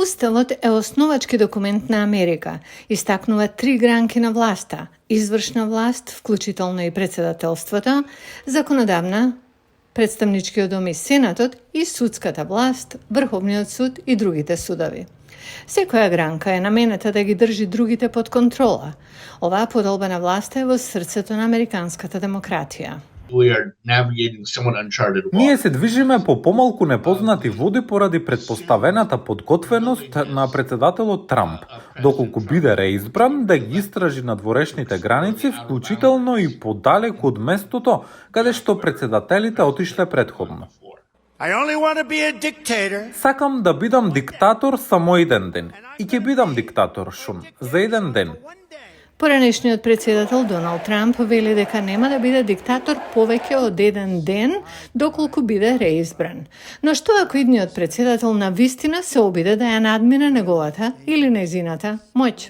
Уставот е основачки документ на Америка. Истакнува 3 гранки на власта: извршна власт, вклучително и председателството, законодавна, представничкиот дом и Сенатот и судската власт, Врховниот суд и другите судови. Секоја гранка е наменета да ги држи другите под контрола. Оваа поделба на власта е во срцето на американската демократија. Ние се движиме по помалку непознати води поради предпоставената подготвеност на председателот Трамп, доколку биде реизбран, да ги истражи надворешните граници, вклучително и подалеку од местото каде што председателите отишле предходно. Сакам да бидам диктатор само еден ден. И ќе бидам диктатор, Шун, за еден ден. Поранешниот председател Доналд Трамп вели дека нема да биде диктатор повеќе од еден ден доколку биде реизбран. Но што ако идниот председател на вистина се обиде да ја надмине неговата или нејзината моќ?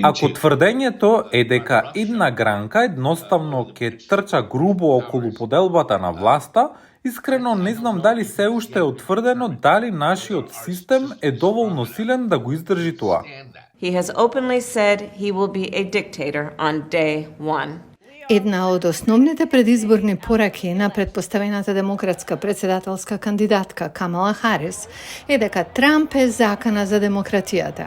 Ако тврдењето е дека една гранка едноставно ќе трча грубо околу поделбата на власта, искрено не знам дали се уште е утврдено дали нашиот систем е доволно силен да го издржи тоа. He has openly said he will be a dictator on day one. Една од основните предизборни пораки на предпоставената демократска председателска кандидатка Камала Харис е дека Трамп е закана за демократијата.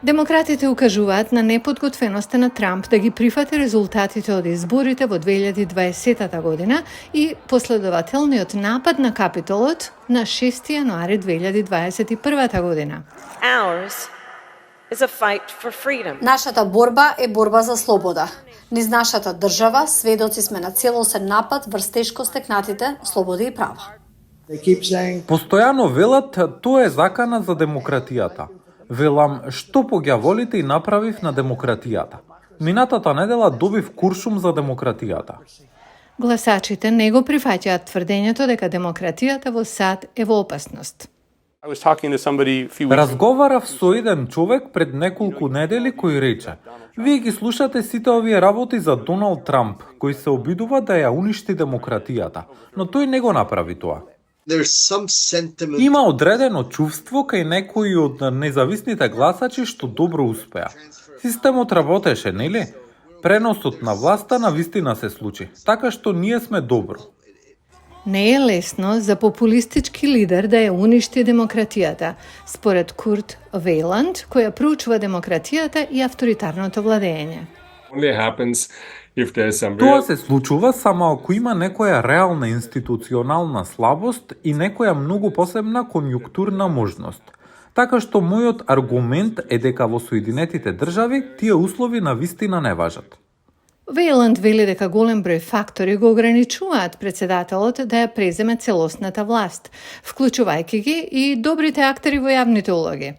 Демократите укажуваат на неподготвеноста на Трамп да ги прифати резултатите од изборите во 2020 година и последователниот напад на Капитолот на 6 јануари 2021 година. Ours is a fight for freedom. Нашата борба е борба за слобода. Низ нашата држава сведоци сме на целосен напад врз тешко стекнатите слободи и права. Постојано велат тоа е закана за демократијата. Велам, што поѓаволите и направив на демократијата. Минатата недела добив куршум за демократијата. Гласачите не го прифаќаат тврдењето дека демократијата во САД е во опасност. Разговарав со еден човек пред неколку недели кој рече: "Вие ги слушате сите овие работи за Доналд Трамп, кој се обидува да ја уништи демократијата, но тој не го направи тоа." Има одредено чувство кај некои од независните гласачи што добро успеа. Системот работеше, нели? Преносот на власта на вистина се случи, така што ние сме добро. Не е лесно за популистички лидер да ја уништи демократијата, според Курт Вејланд, која проучува демократијата и авторитарното владење. Тоа се случува само ако има некоја реална институционална слабост и некоја многу посебна конјунктурна можност. Така што мојот аргумент е дека во Соединетите држави тие услови на вистина не важат. Вејланд вели дека голем број фактори го ограничуваат председателот да ја преземе целосната власт, вклучувајќи ги и добрите актери во јавните улоги.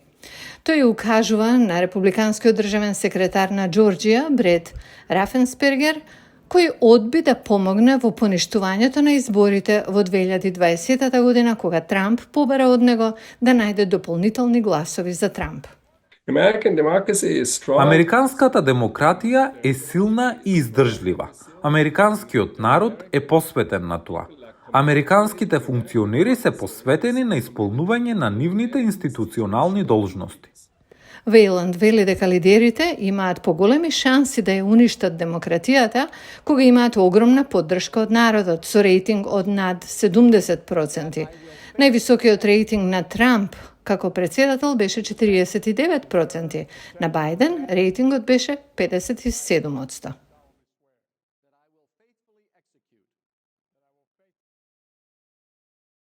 Тој укажува на републиканскиот државен секретар на Џорџија, Брет Рафенспергер, кој одби да помогне во поништувањето на изборите во 2020 година, кога Трамп побара од него да најде дополнителни гласови за Трамп. Американската демократија е силна и издржлива. Американскиот народ е посветен на тоа. Американските функционери се посветени на исполнување на нивните институционални должности. Вејланд вели дека лидерите имаат поголеми шанси да ја уништат демократијата кога имаат огромна поддршка од народот со рейтинг од над 70%. Највисокиот рейтинг на Трамп како председател беше 49%, на Бајден рейтингот беше 57%.